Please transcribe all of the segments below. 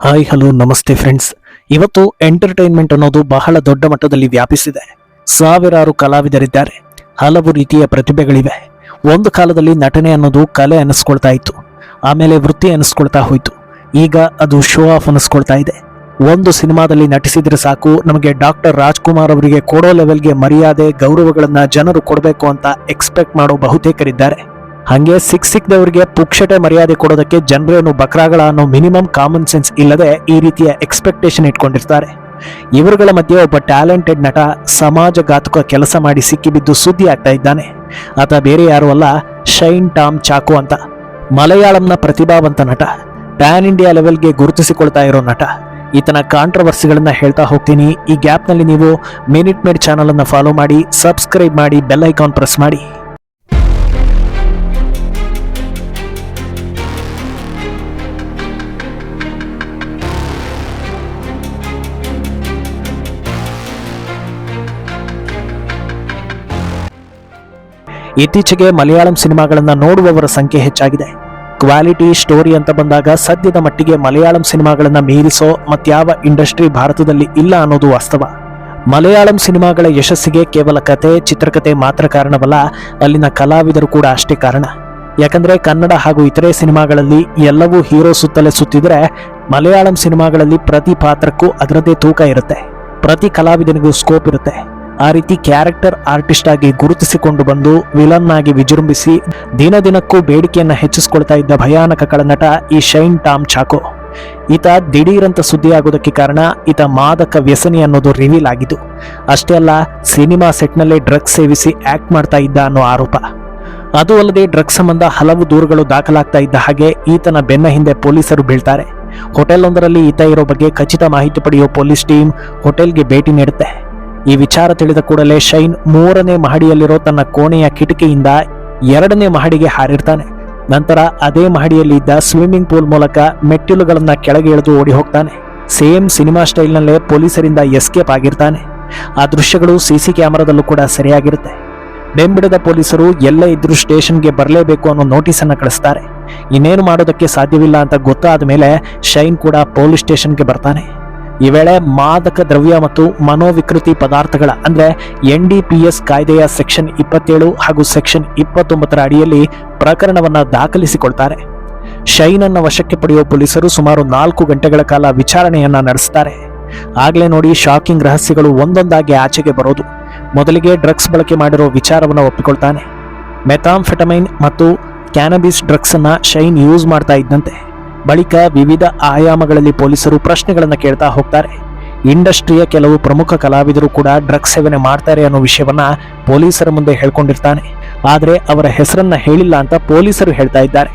Hi hello ನಮಸ್ತೆ friends. ಇವತ್ತು entertainment ಅನ್ನೋದು ಬಹಳ ದೊಡ್ಡ ಮಟ್ಟದಲ್ಲಿ ವ್ಯಾಪಿಸಿದೆ. ಸಾವಿರಾರು ಕಲಾವಿದರಿದ್ದಾರೆ, ಹಲವು ರೀತಿಯ ಪ್ರತಿಭೆಗಳಿವೆ. ಒಂದು ಕಾಲದಲ್ಲಿ ನಟನೆ ಅನ್ನೋದು ಕಲೆ ಅನ್ನಿಸ್ಕೊಳ್ತಾ ಇತ್ತು, ಆಮೇಲೆ ವೃತ್ತಿ ಅನ್ನಿಸ್ಕೊಳ್ತಾ ಹೋಯ್ತು. ಈಗ ಅದು ಶೋ ಆಫ್ ಅನ್ನಿಸ್ಕೊಳ್ತಾ ಇದೆ. ಒಂದು ಸಿನಿಮಾದಲ್ಲಿ ನಟಿಸಿದ್ರೆ ಸಾಕು, ನಮಗೆ ಡಾಕ್ಟರ್ ರಾಜ್ಕುಮಾರ್ ಅವರಿಗೆ ಕೊಡೋ ಲೆವೆಲ್ಗೆ ಮರ್ಯಾದೆ ಗೌರವಗಳನ್ನ ಜನರು ಕೊಡಬೇಕು ಅಂತ ಎಕ್ಸ್ಪೆಕ್ಟ್ ಮಾಡೋ ಬಹುತೇಕರಿದ್ದಾರೆ. ಹಂಗೆ ಸಿಕ್ಕದವರಿಗೆ ಪುಕ್ಷಟೆ ಮರ್ಯಾದೆ ಕೊಡೋದಕ್ಕೆ ಜನರೇನು ಬಕ್ರಾಗಳ ಅನ್ನೋ ಮಿನಿಮಮ್ ಕಾಮನ್ ಸೆನ್ಸ್ ಇಲ್ಲದೆ ಈ ರೀತಿಯ ಎಕ್ಸ್ಪೆಕ್ಟೇಷನ್ ಇಟ್ಕೊಂಡಿರ್ತಾರೆ. ಇವರುಗಳ ಮಧ್ಯೆ ಒಬ್ಬ ಟ್ಯಾಲೆಂಟೆಡ್ ನಟ ಸಮಾಜಘಾತುಕ ಕೆಲಸ ಮಾಡಿ ಸಿಕ್ಕಿಬಿದ್ದು ಸುದ್ದಿ ಆಗ್ತಾ ಇದ್ದಾನೆ. ಆತ ಬೇರೆ ಯಾರು ಅಲ್ಲ, ಶೈನ್ ಟಾಮ್ ಚಾಕೋ ಅಂತ. ಮಲಯಾಳಂನ ಪ್ರತಿಭಾವಂತ ನಟ, ಪ್ಯಾನ್ ಇಂಡಿಯಾ ಲೆವೆಲ್ಗೆ ಗುರುತಿಸಿಕೊಳ್ತಾ ಇರೋ ನಟ. ಈತನ ಕಾಂಟ್ರವರ್ಸಿಗಳನ್ನ ಹೇಳ್ತಾ ಹೋಗ್ತೀನಿ. ಈ ಗ್ಯಾಪ್ನಲ್ಲಿ ನೀವು ಮಿನಿಟ್ ಮೇಡ್ ಚಾನಲ್ ಅನ್ನು ಫಾಲೋ ಮಾಡಿ, ಸಬ್ಸ್ಕ್ರೈಬ್ ಮಾಡಿ, ಬೆಲ್ ಐಕಾನ್ ಪ್ರೆಸ್ ಮಾಡಿ. ಇತ್ತೀಚೆಗೆ ಮಲಯಾಳಂ ಸಿನಿಮಾಗಳನ್ನ ನೋಡುವವರ ಸಂಖ್ಯೆ ಹೆಚ್ಚಾಗಿದೆ. ಕ್ವಾಲಿಟಿ ಸ್ಟೋರಿ ಅಂತ ಬಂದಾಗ ಸದ್ಯದ ಮಟ್ಟಿಗೆ ಮಲಯಾಳಂ ಸಿನಿಮಾಗಳನ್ನ ಮೀರಿಸೋ ಮತ್ಯಾವ ಇಂಡಸ್ಟ್ರಿ ಭಾರತದಲ್ಲಿ ಇಲ್ಲ ಅನ್ನೋದು ವಾಸ್ತವ. ಮಲಯಾಳಂ ಸಿನಿಮಾಗಳ ಯಶಸ್ಸಿಗೆ ಕೇವಲ ಕತೆ, ಚಿತ್ರಕಥೆ ಮಾತ್ರ ಕಾರಣವಲ್ಲ, ಅಲ್ಲಿನ ಕಲಾವಿದರು ಕೂಡ ಅಷ್ಟೇ ಕಾರಣ. ಯಾಕಂದ್ರೆ ಕನ್ನಡ ಹಾಗೂ ಇತರೆ ಸಿನಿಮಾಗಳಲ್ಲಿ ಎಲ್ಲವೂ ಹೀರೋ ಸುತ್ತಲೇ ಸುತ್ತಿದ್ರೆ, ಮಲಯಾಳಂ ಸಿನಿಮಾಗಳಲ್ಲಿ ಪ್ರತಿ ಪಾತ್ರಕ್ಕೂ ಅದರದ್ದೇ ತೂಕ ಇರುತ್ತೆ, ಪ್ರತಿ ಕಲಾವಿದನಿಗೂ ಸ್ಕೋಪ್ ಇರುತ್ತೆ. ಆ ರೀತಿ ಕ್ಯಾರೆಕ್ಟರ್ ಆರ್ಟಿಸ್ಟ್ ಆಗಿ ಗುರುತಿಸಿಕೊಂಡು ಬಂದು ವಿಲನ್ ಆಗಿ ವಿಜೃಂಭಿಸಿ ದಿನದಿನಕ್ಕೂ ಬೇಡಿಕೆಯನ್ನ ಹೆಚ್ಚಿಸಿಕೊಳ್ತಾ ಇದ್ದ ಭಯಾನಕ ಕಳನಟ ಈ ಶೈನ್ ಟಾಮ್ ಚಾಕೋ. ಈತ ದಿಢೀರಂತ ಸುದ್ದಿ ಆಗೋದಕ್ಕೆ ಕಾರಣ ಈತ ಮಾದಕ ವ್ಯಸನಿ ಅನ್ನೋದು ರಿವೀಲ್ ಆಗಿದ್ದು. ಅಷ್ಟೇ ಅಲ್ಲ, ಸಿನಿಮಾ ಸೆಟ್ನಲ್ಲೇ ಡ್ರಗ್ಸ್ ಸೇವಿಸಿ ಆಕ್ಟ್ ಮಾಡ್ತಾ ಇದ್ದ ಅನ್ನೋ ಆರೋಪ. ಅದು ಅಲ್ಲದೆ ಡ್ರಗ್ಸ್ ಸಂಬಂಧ ಹಲವು ದೂರುಗಳು ದಾಖಲಾಗ್ತಾ ಇದ್ದ ಹಾಗೆ ಈತನ ಬೆನ್ನ ಹಿಂದೆ ಪೊಲೀಸರು ಬೀಳ್ತಾರೆ. ಹೋಟೆಲ್ ಒಂದರಲ್ಲಿ ಈತ ಇರೋ ಬಗ್ಗೆ ಖಚಿತ ಮಾಹಿತಿ ಪಡೆಯೋ ಪೊಲೀಸ್ ಟೀಮ್ ಹೋಟೆಲ್ಗೆ ಭೇಟಿ ನೀಡುತ್ತೆ. ಈ ವಿಚಾರ ತಿಳಿದ ಕೂಡಲೇ ಶೈನ್ 3ನೇ ಮಹಡಿಯಲ್ಲಿರೋ ತನ್ನ ಕೋಣೆಯ ಕಿಟಕಿಯಿಂದ 2ನೇ ಮಹಡಿಗೆ ಹಾರಿರ್ತಾನೆ. ನಂತರ ಅದೇ ಮಹಡಿಯಲ್ಲಿ ಇದ್ದ ಸ್ವಿಮ್ಮಿಂಗ್ ಪೂಲ್ ಮೂಲಕ ಮೆಟ್ಟಿಲುಗಳನ್ನ ಕೆಳಗೆ ಇಳಿದು ಓಡಿ ಹೋಗ್ತಾನೆ. ಸೇಮ್ ಸಿನಿಮಾ ಸ್ಟೈಲ್ನಲ್ಲೇ ಪೊಲೀಸರಿಂದ ಎಸ್ಕೇಪ್ ಆಗಿರ್ತಾನೆ. ಆ ದೃಶ್ಯಗಳು ಸಿಸಿ ಕ್ಯಾಮೆರಾದಲ್ಲೂ ಕೂಡ ಸರಿಯಾಗಿರುತ್ತೆ. ಬೆಂಬಿಡದ ಪೊಲೀಸರು ಎಲ್ಲೇ ಇದ್ರೂ ಸ್ಟೇಷನ್ಗೆ ಬರಲೇಬೇಕು ಅನ್ನೋ ನೋಟಿಸ್ ಅನ್ನ ಕಳಿಸ್ತಾರೆ. ಇನ್ನೇನು ಮಾಡೋದಕ್ಕೆ ಸಾಧ್ಯವಿಲ್ಲ ಅಂತ ಗೊತ್ತಾದ ಮೇಲೆ ಶೈನ್ ಕೂಡ ಪೊಲೀಸ್ ಸ್ಟೇಷನ್ಗೆ ಬರ್ತಾನೆ. ಈ ವೇಳೆ ಮಾದಕ ದ್ರವ್ಯ ಮತ್ತು ಮನೋವಿಕೃತಿ ಪದಾರ್ಥಗಳ ಅಂದ್ರೆ NDPS ಕಾಯ್ದೆಯ ಸೆಕ್ಷನ್ 27 ಹಾಗೂ ಸೆಕ್ಷನ್ 29 ಅಡಿಯಲ್ಲಿ ಪ್ರಕರಣವನ್ನ ದಾಖಲಿಸಿಕೊಳ್ತಾರೆ. ಶೈನ್ ಅನ್ನ ವಶಕ್ಕೆ ಪಡೆಯುವ ಪೊಲೀಸರು ಸುಮಾರು 4 ಗಂಟೆಗಳ ಕಾಲ ವಿಚಾರಣೆಯನ್ನ ನಡೆಸ್ತಾರೆ. ಆಗ್ಲೇ ನೋಡಿ ಶಾಕಿಂಗ್ ರಹಸ್ಯಗಳು ಒಂದೊಂದಾಗಿ ಆಚೆಗೆ ಬರೋದು. ಮೊದಲಿಗೆ ಡ್ರಗ್ಸ್ ಬಳಕೆ ಮಾಡಿರೋ ವಿಚಾರವನ್ನ ಒಪ್ಪಿಕೊಳ್ತಾನೆ. ಮೆಥಾಂಫೆಟಮೈನ್ ಮತ್ತು ಕ್ಯಾನಬಿಸ್ ಡ್ರಗ್ಸ್ ಅನ್ನ ಶೈನ್ ಯೂಸ್ ಮಾಡ್ತಾ ಇದ್ದಂತೆ. ಬಳಿಕ ವಿವಿಧ ಆಯಾಮಗಳಲ್ಲಿ ಪೊಲೀಸರು ಪ್ರಶ್ನೆಗಳನ್ನು ಕೇಳ್ತಾ ಹೋಗ್ತಾರೆ. ಇಂಡಸ್ಟ್ರಿಯ ಕೆಲವು ಪ್ರಮುಖ ಕಲಾವಿದರು ಕೂಡ ಡ್ರಗ್ಸ್ ಸೇವನೆ ಮಾಡ್ತಾರೆ ಅನ್ನೋ ವಿಷಯವನ್ನ ಪೊಲೀಸರ ಮುಂದೆ ಹೇಳ್ಕೊಂಡಿರ್ತಾನೆ. ಆದರೆ ಅವರ ಹೆಸರನ್ನ ಹೇಳಿಲ್ಲ ಅಂತ ಪೊಲೀಸರು ಹೇಳ್ತಾ ಇದ್ದಾರೆ.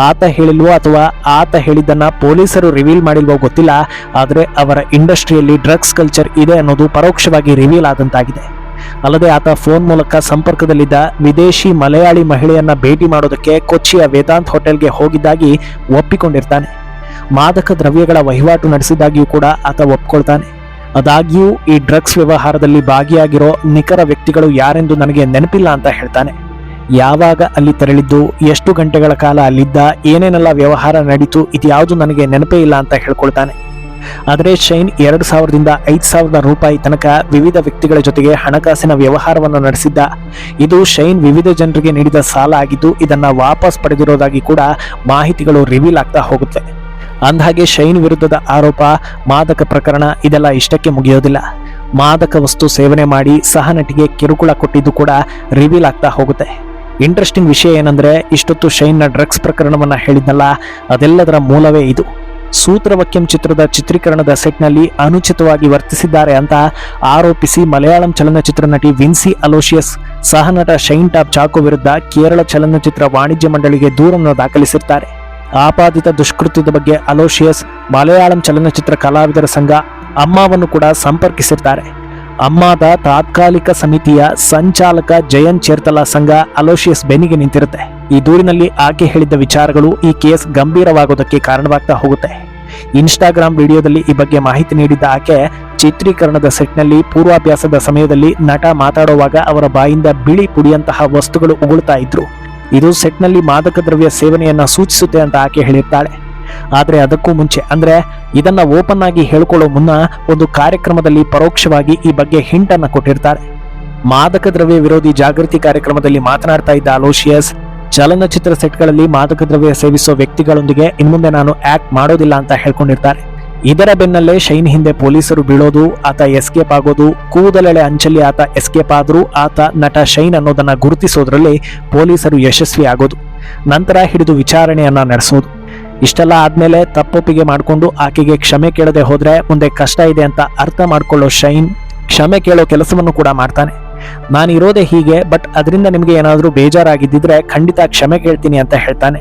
ಆತ ಹೇಳಿಲ್ವೋ ಅಥವಾ ಆತ ಹೇಳಿದ್ದನ್ನ ಪೊಲೀಸರು ರಿವೀಲ್ ಮಾಡಿಲ್ವೋ ಗೊತ್ತಿಲ್ಲ, ಆದರೆ ಅವರ ಇಂಡಸ್ಟ್ರಿಯಲ್ಲಿ ಡ್ರಗ್ಸ್ ಕಲ್ಚರ್ ಇದೆ ಅನ್ನೋದು ಪರೋಕ್ಷವಾಗಿ ರಿವೀಲ್ ಆದಂತಾಗಿದೆ. ಅಲ್ಲದೆ ಆತ ಫೋನ್ ಮೂಲಕ ಸಂಪರ್ಕದಲ್ಲಿದ್ದ ವಿದೇಶಿ ಮಲಯಾಳಿ ಮಹಿಳೆಯನ್ನ ಭೇಟಿ ಮಾಡೋದಕ್ಕೆ ಕೊಚ್ಚಿಯ ವೇದಾಂತ್ ಹೋಟೆಲ್ಗೆ ಹೋಗಿದ್ದಾಗಿ ಒಪ್ಪಿಕೊಂಡಿರ್ತಾನೆ. ಮಾದಕ ದ್ರವ್ಯಗಳ ವಹಿವಾಟು ನಡೆಸಿದ್ದಾಗಿಯೂ ಕೂಡ ಆತ ಒಪ್ಕೊಳ್ತಾನೆ. ಆದಾಗ್ಯೂ ಈ ಡ್ರಗ್ಸ್ ವ್ಯವಹಾರದಲ್ಲಿ ಭಾಗಿಯಾಗಿರೋ ನಿಖರ ವ್ಯಕ್ತಿಗಳು ಯಾರೆಂದು ನನಗೆ ನೆನಪಿಲ್ಲ ಅಂತ ಹೇಳ್ತಾನೆ. ಯಾವಾಗ ಅಲ್ಲಿ ತೆರಳಿದ್ದು, ಎಷ್ಟು ಗಂಟೆಗಳ ಕಾಲ ಅಲ್ಲಿದ್ದ, ಏನೇನೆಲ್ಲ ವ್ಯವಹಾರ ನಡೀತು, ಇದ್ಯಾವುದು ನನಗೆ ನೆನಪೇ ಇಲ್ಲ ಅಂತ ಹೇಳ್ಕೊಳ್ತಾನೆ. ಆದರೆ ಶೈನ್ 2,000ರಿಂದ 5,000 ರೂಪಾಯಿ ತನಕ ವಿವಿಧ ವ್ಯಕ್ತಿಗಳ ಜೊತೆಗೆ ಹಣಕಾಸಿನ ವ್ಯವಹಾರವನ್ನು ನಡೆಸಿದ್ದ. ಇದು ಶೈನ್ ವಿವಿಧ ಜನರಿಗೆ ನೀಡಿದ ಸಾಲ ಆಗಿದ್ದು, ಇದನ್ನ ವಾಪಸ್ ಪಡೆದಿರೋದಾಗಿ ಕೂಡ ಮಾಹಿತಿಗಳು ರಿವೀಲ್ ಆಗ್ತಾ ಹೋಗುತ್ತೆ. ಅಂದಹಾಗೆ ಶೈನ್ ವಿರುದ್ಧದ ಆರೋಪ, ಮಾದಕ ಪ್ರಕರಣ ಇದೆಲ್ಲ ಇಷ್ಟಕ್ಕೆ ಮುಗಿಯೋದಿಲ್ಲ. ಮಾದಕ ವಸ್ತು ಸೇವನೆ ಮಾಡಿ ಸಹ ನಟಿಗೆ ಕಿರುಕುಳ ಕೊಟ್ಟಿದ್ದು ಕೂಡ ರಿವೀಲ್ ಆಗ್ತಾ ಹೋಗುತ್ತೆ. ಇಂಟ್ರೆಸ್ಟಿಂಗ್ ವಿಷಯ ಏನಂದ್ರೆ, ಇಷ್ಟೊತ್ತು ಶೈನ್ನ ಡ್ರಗ್ಸ್ ಪ್ರಕರಣವನ್ನ ಹೇಳಿದ್ನಲ್ಲ, ಅದೆಲ್ಲದರ ಮೂಲವೇ ಇದು. ಸೂತ್ರವಕ್ಯಂ ಚಿತ್ರದ ಚಿತ್ರೀಕರಣದ ಸೆಟ್ನಲ್ಲಿ ಅನುಚಿತವಾಗಿ ವರ್ತಿಸಿದ್ದಾರೆ ಅಂತ ಆರೋಪಿಸಿ ಮಲಯಾಳಂ ಚಲನಚಿತ್ರ ನಟಿ ವಿನ್ಸಿ ಅಲೋಶಿಯಸ್ ಸಹನಟ ಶೈನ್ ಟಾಮ್ ಚಾಕೋ ವಿರುದ್ಧ ಕೇರಳ ಚಲನಚಿತ್ರ ವಾಣಿಜ್ಯ ಮಂಡಳಿಗೆ ದೂರನ್ನು ದಾಖಲಿಸಿರ್ತಾರೆ. ಆಪಾದಿತ ದುಷ್ಕೃತ್ಯದ ಬಗ್ಗೆ ಅಲೋಶಿಯಸ್ ಮಲಯಾಳಂ ಚಲನಚಿತ್ರ ಕಲಾವಿದರ ಸಂಘ ಅಮ್ಮಾವನ್ನು ಕೂಡ ಸಂಪರ್ಕಿಸಿರ್ತಾರೆ. ಅಮ್ಮಾದ ತಾತ್ಕಾಲಿಕ ಸಮಿತಿಯ ಸಂಚಾಲಕ ಜಯನ್ ಚೇರ್ತಲ ಸಂಘ ಅಲೋಶಿಯಸ್ ಬೆನ್ನಿಗೆ ನಿಂತಿರುತ್ತೆ. ಈ ದೂರಿನಲ್ಲಿ ಆಕೆ ಹೇಳಿದ್ದ ವಿಚಾರಗಳು ಈ ಕೇಸ್ ಗಂಭೀರವಾಗೋದಕ್ಕೆ ಕಾರಣವಾಗ್ತಾ ಹೋಗುತ್ತೆ. ಇನ್ಸ್ಟಾಗ್ರಾಮ್ ವಿಡಿಯೋದಲ್ಲಿ ಈ ಬಗ್ಗೆ ಮಾಹಿತಿ ನೀಡಿದ್ದ ಆಕೆ, ಚಿತ್ರೀಕರಣದ ಸೆಟ್ನಲ್ಲಿ ಪೂರ್ವಾಭ್ಯಾಸದ ಸಮಯದಲ್ಲಿ ನಟ ಮಾತಾಡುವಾಗ ಅವರ ಬಾಯಿಂದ ಬಿಳಿ ಪುಡಿಯಂತಹ ವಸ್ತುಗಳು ಉಗುಳ್ತಾ ಇದ್ರು. ಇದು ಸೆಟ್ನಲ್ಲಿ ಮಾದಕ ದ್ರವ್ಯ ಸೇವನೆಯನ್ನ ಸೂಚಿಸುತ್ತೆ ಅಂತ ಆಕೆ ಹೇಳಿರ್ತಾಳೆ. ಆದ್ರೆ ಅದಕ್ಕೂ ಮುಂಚೆ ಅಂದ್ರೆ ಇದನ್ನ ಓಪನ್ ಆಗಿ ಹೇಳ್ಕೊಳ್ಳೋ ಮುನ್ನ ಒಂದು ಕಾರ್ಯಕ್ರಮದಲ್ಲಿ ಪರೋಕ್ಷವಾಗಿ ಈ ಬಗ್ಗೆ ಹಿಂಟ್ ಅನ್ನ ಕೊಟ್ಟಿರ್ತಾರೆ. ಮಾದಕ ದ್ರವ್ಯ ವಿರೋಧಿ ಜಾಗೃತಿ ಕಾರ್ಯಕ್ರಮದಲ್ಲಿ ಮಾತನಾಡ್ತಾ ಇದ್ದ ಅಲೋಶಿಯಸ್, ಚಲನಚಿತ್ರ ಸೆಟ್ಗಳಲ್ಲಿ ಮಾದಕ ದ್ರವ್ಯ ಸೇವಿಸೋ ವ್ಯಕ್ತಿಗಳೊಂದಿಗೆ ಇನ್ಮುಂದೆ ನಾನು ಆಕ್ಟ್ ಮಾಡೋದಿಲ್ಲ ಅಂತ ಹೇಳ್ಕೊಂಡಿರ್ತಾರೆ. ಇದರ ಬೆನ್ನಲ್ಲೇ ಶೈನ್ ಹಿಂದೆ ಪೊಲೀಸರು ಬೀಳೋದು, ಆತ ಎಸ್ಕೇಪ್ ಆಗೋದು, ಕೂದಲೆಳೆ ಅಂಚಲ್ಲಿ ಆತ ಎಸ್ಕೇಪ್ ಆದ್ರೂ ಆತ ನಟ ಶೈನ್ ಅನ್ನೋದನ್ನ ಗುರುತಿಸೋದ್ರಲ್ಲಿ ಪೊಲೀಸರು ಯಶಸ್ವಿ ಆಗೋದು, ನಂತರ ಹಿಡಿದು ವಿಚಾರಣೆಯನ್ನ ನಡೆಸೋದು. ಇಷ್ಟೆಲ್ಲ ಆದ್ಮೇಲೆ ತಪ್ಪೊಪ್ಪಿಗೆ ಮಾಡಿಕೊಂಡು ಆಕೆಗೆ ಕ್ಷಮೆ ಕೇಳದೆ ಹೋದ್ರೆ ಮುಂದೆ ಕಷ್ಟ ಇದೆ ಅಂತ ಅರ್ಥ ಮಾಡ್ಕೊಳ್ಳೋ ಶೈನ್ ಕ್ಷಮೆ ಕೇಳೋ ಕೆಲಸವನ್ನು ಕೂಡ ಮಾಡ್ತಾನೆ. ನಾನು ಇರೋದೇ ಹೀಗೆ, ಬಟ್ ಅದರಿಂದ ನಿಮಗೆ ಏನಾದರೂ ಬೇಜಾರಾಗಿದ್ದಿದ್ರೆ ಖಂಡಿತ ಕ್ಷಮೆ ಕೇಳ್ತೀನಿ ಅಂತ ಹೇಳ್ತಾನೆ.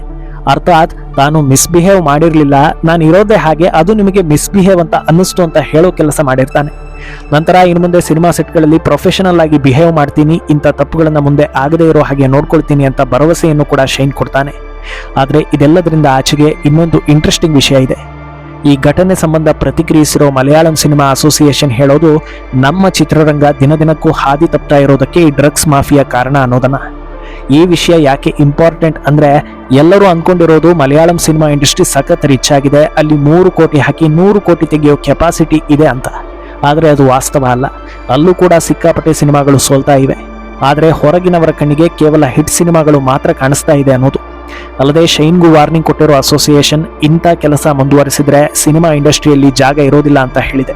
ಅರ್ಥಾತ್ ತಾನು ಮಿಸ್ಬಿಹೇವ್ ಮಾಡಿರ್ಲಿಲ್ಲ, ನಾನು ಇರೋದೇ ಹಾಗೆ, ಅದು ನಿಮಗೆ ಮಿಸ್ಬಿಹೇವ್ ಅಂತ ಅನ್ನಿಸ್ತು ಅಂತ ಹೇಳೋ ಕೆಲಸ ಮಾಡಿರ್ತಾನೆ. ನಂತರ ಇನ್ನು ಮುಂದೆ ಸಿನಿಮಾ ಸೆಟ್ಗಳಲ್ಲಿ ಪ್ರೊಫೆಷನಲ್ ಆಗಿ ಬಿಹೇವ್ ಮಾಡ್ತೀನಿ, ಇಂಥ ತಪ್ಪುಗಳನ್ನ ಮುಂದೆ ಆಗದೇ ಇರೋ ಹಾಗೆ ನೋಡ್ಕೊಳ್ತೀನಿ ಅಂತ ಭರವಸೆಯನ್ನು ಕೂಡ ಶೈನ್ ಕೊಡ್ತಾನೆ. ಆದರೆ ಇದೆಲ್ಲದರಿಂದ ಆಚೆಗೆ ಇನ್ನೊಂದು ಇಂಟ್ರೆಸ್ಟಿಂಗ್ ವಿಷಯ ಇದೆ. ಈ ಘಟನೆ ಸಂಬಂಧ ಪ್ರತಿಕ್ರಿಯಿಸಿರೋ ಮಲಯಾಳಂ ಸಿನಿಮಾ ಅಸೋಸಿಯೇಷನ್ ಹೇಳೋದು, ನಮ್ಮ ಚಿತ್ರರಂಗ ದಿನದಿನಕ್ಕೂ ಹಾದಿ ತಪ್ತಾ ಇರೋದಕ್ಕೆ ಈ ಡ್ರಗ್ಸ್ ಮಾಫಿಯಾ ಕಾರಣ ಅನ್ನೋದನ್ನ. ಈ ವಿಷಯ ಯಾಕೆ ಇಂಪಾರ್ಟೆಂಟ್ ಅಂದ್ರೆ, ಎಲ್ಲರೂ ಅನ್ಕೊಂಡಿರೋದು ಮಲಯಾಳಂ ಸಿನಿಮಾ ಇಂಡಸ್ಟ್ರಿ ಸಖತ್ ರಿಚ್ ಆಗಿದೆ, ಅಲ್ಲಿ 3 ಕೋಟಿ ಹಾಕಿ 100 ಕೋಟಿ ತೆಗೆಯೋ ಕೆಪಾಸಿಟಿ ಇದೆ ಅಂತ. ಆದರೆ ಅದು ವಾಸ್ತವ ಅಲ್ಲ. ಅಲ್ಲೂ ಕೂಡ ಸಿಕ್ಕಾಪಟ್ಟೆ ಸಿನಿಮಾಗಳು ಸೋಲ್ತಾ ಇವೆ. ಆದರೆ ಹೊರಗಿನವರ ಕಣ್ಣಿಗೆ ಕೇವಲ ಹಿಟ್ ಸಿನಿಮಾಗಳು ಮಾತ್ರ ಕಾಣಿಸ್ತಾ ಇದೆ ಅನ್ನೋದು. ಅಲ್ಲದೆ ಶೈನ್ಗೂ ವಾರ್ನಿಂಗ್ ಕೊಟ್ಟಿರೋ ಅಸೋಸಿಯೇಷನ್ ಇಂಥ ಕೆಲಸ ಮುಂದುವರಿಸಿದ್ರೆ ಸಿನಿಮಾ ಇಂಡಸ್ಟ್ರಿಯಲ್ಲಿ ಜಾಗ ಇರೋದಿಲ್ಲ ಅಂತ ಹೇಳಿದೆ.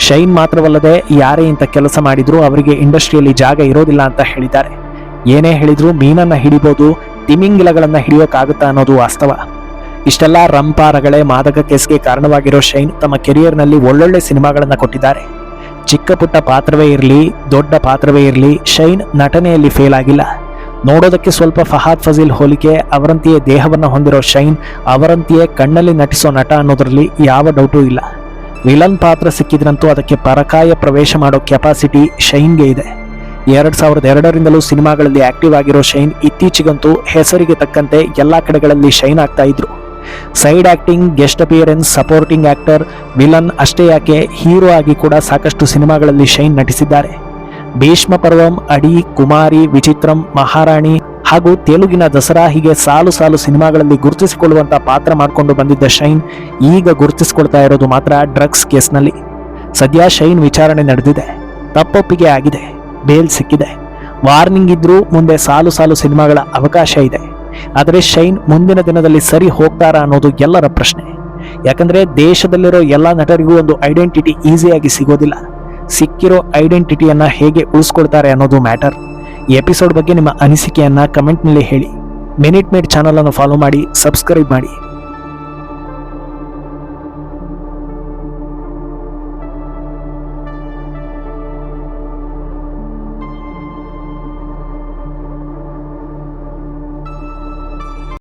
ಶೈನ್ ಮಾತ್ರವಲ್ಲದೆ ಯಾರೇ ಇಂಥ ಕೆಲಸ ಮಾಡಿದ್ರು ಅವರಿಗೆ ಇಂಡಸ್ಟ್ರಿಯಲ್ಲಿ ಜಾಗ ಇರೋದಿಲ್ಲ ಅಂತ ಹೇಳಿದ್ದಾರೆ. ಏನೇ ಹೇಳಿದ್ರು ಮೀನನ್ನ ಹಿಡಿಬೋದು, ತಿಮಿಂಗಿಲಗಳನ್ನ ಹಿಡಿಯೋಕ್ಕಾಗುತ್ತಾ ಅನ್ನೋದು ವಾಸ್ತವ. ಇಷ್ಟೆಲ್ಲ ರಂಪಾರಗಳೇ ಮಾದಕ ಕೇಸ್ಗೆ ಕಾರಣವಾಗಿರೋ ಶೈನ್ ತಮ್ಮ ಕೆರಿಯರ್ನಲ್ಲಿ ಒಳ್ಳೊಳ್ಳೆ ಸಿನಿಮಾಗಳನ್ನ ಕೊಟ್ಟಿದ್ದಾರೆ. ಚಿಕ್ಕ ಪುಟ್ಟ ಪಾತ್ರವೇ ಇರಲಿ, ದೊಡ್ಡ ಪಾತ್ರವೇ ಇರಲಿ, ಶೈನ್ ನಟನೆಯಲ್ಲಿ ಫೇಲ್ ಆಗಿಲ್ಲ. ನೋಡೋದಕ್ಕೆ ಸ್ವಲ್ಪ ಫಹಾದ್ ಫಜೀಲ್ ಹೋಲಿಕೆ, ಅವರಂತೆಯೇ ದೇಹವನ್ನು ಹೊಂದಿರೋ ಶೈನ್ ಅವರಂತೆಯೇ ಕಣ್ಣಲ್ಲಿ ನಟಿಸೋ ನಟ ಅನ್ನೋದ್ರಲ್ಲಿ ಯಾವ ಡೌಟೂ ಇಲ್ಲ. ವಿಲನ್ ಪಾತ್ರ ಸಿಕ್ಕಿದ್ರಂತೂ ಅದಕ್ಕೆ ಪರಕಾಯ ಪ್ರವೇಶ ಮಾಡೋ ಕೆಪಾಸಿಟಿ ಶೈನ್ಗೆ ಇದೆ. 2002ರಿಂದಲೂ ಸಿನಿಮಾಗಳಲ್ಲಿ ಆಕ್ಟಿವ್ ಆಗಿರೋ ಶೈನ್ ಇತ್ತೀಚೆಗಂತೂ ಹೆಸರಿಗೆ ತಕ್ಕಂತೆ ಎಲ್ಲಾ ಕಡೆಗಳಲ್ಲಿ ಶೈನ್ ಆಗ್ತಾ ಇದ್ರು. Side acting, guest appearance, supporting actor, villain ಅಷ್ಟೇ ಯಾಕೆ ಹೀರೋ ಆಗಿ ಕೂಡ ಸಾಕಷ್ಟು ಸಿನಿಮಾಗಳಲ್ಲಿ ಶೈನ್ ನಟಿಸಿದ್ದಾರೆ. ಭೀಷ್ಮ ಪರ್ವಂ, ಅಡಿ, ಕುಮಾರಿ, ವಿಚಿತ್ರಂ, ಮಹಾರಾಣಿ ಹಾಗೂ ತೆಲುಗಿನ ದಸರಾ ಹೀಗೆ ಸಾಲು ಸಾಲು ಸಿನಿಮಾಗಳಲ್ಲಿ ಗುರುತಿಸಿಕೊಳ್ಳುವಂತ ಪಾತ್ರ ಮಾಡಿಕೊಂಡು ಬಂದಿದ್ದ ಶೈನ್ ಈಗ ಗುರುತಿಸಿಕೊಳ್ತಾ ಇರೋದು ಮಾತ್ರ ಡ್ರಗ್ಸ್ ಕೇಸ್ನಲ್ಲಿ. ಸದ್ಯ ಶೈನ್ ವಿಚಾರಣೆ ನಡೆದಿದೆ, ತಪ್ಪೊಪ್ಪಿಗೆ ಆಗಿದೆ, ಬೇಲ್ ಸಿಕ್ಕಿದೆ, ವಾರ್ನಿಂಗ್ ಇದ್ರೂ ಮುಂದೆ ಸಾಲು ಸಾಲು ಸಿನಿಮಾಗಳ ಅವಕಾಶ ಇದೆ. ಆದರೆ ಶೈನ್ ಮುಂದಿನ ದಿನದಲ್ಲಿ ಸರಿ ಹೋಗ್ತಾರಾ ಅನ್ನೋದು ಎಲ್ಲರ ಪ್ರಶ್ನೆ. ಯಾಕಂದ್ರೆ ದೇಶದಲ್ಲಿರೋ ಎಲ್ಲ ನಟರಿಗೂ ಒಂದು ಐಡೆಂಟಿಟಿ ಈಸಿಯಾಗಿ ಸಿಗೋದಿಲ್ಲ. ಸಿಕ್ಕಿರೋ ಐಡೆಂಟಿಟಿಯನ್ನ ಹೇಗೆ ಉಳಿಸ್ಕೊಳ್ತಾರೆ ಅನ್ನೋದು ಮ್ಯಾಟರ್. ಈ ಎಪಿಸೋಡ್ ಬಗ್ಗೆ ನಿಮ್ಮ ಅನಿಸಿಕೆಯನ್ನ ಕಮೆಂಟ್ನಲ್ಲಿ ಹೇಳಿ. ಮಿನಿಟ್ ಮೇಡ್ ಚಾನಲ್ ಅನ್ನು ಫಾಲೋ ಮಾಡಿ, ಸಬ್ಸ್ಕ್ರೈಬ್ ಮಾಡಿ.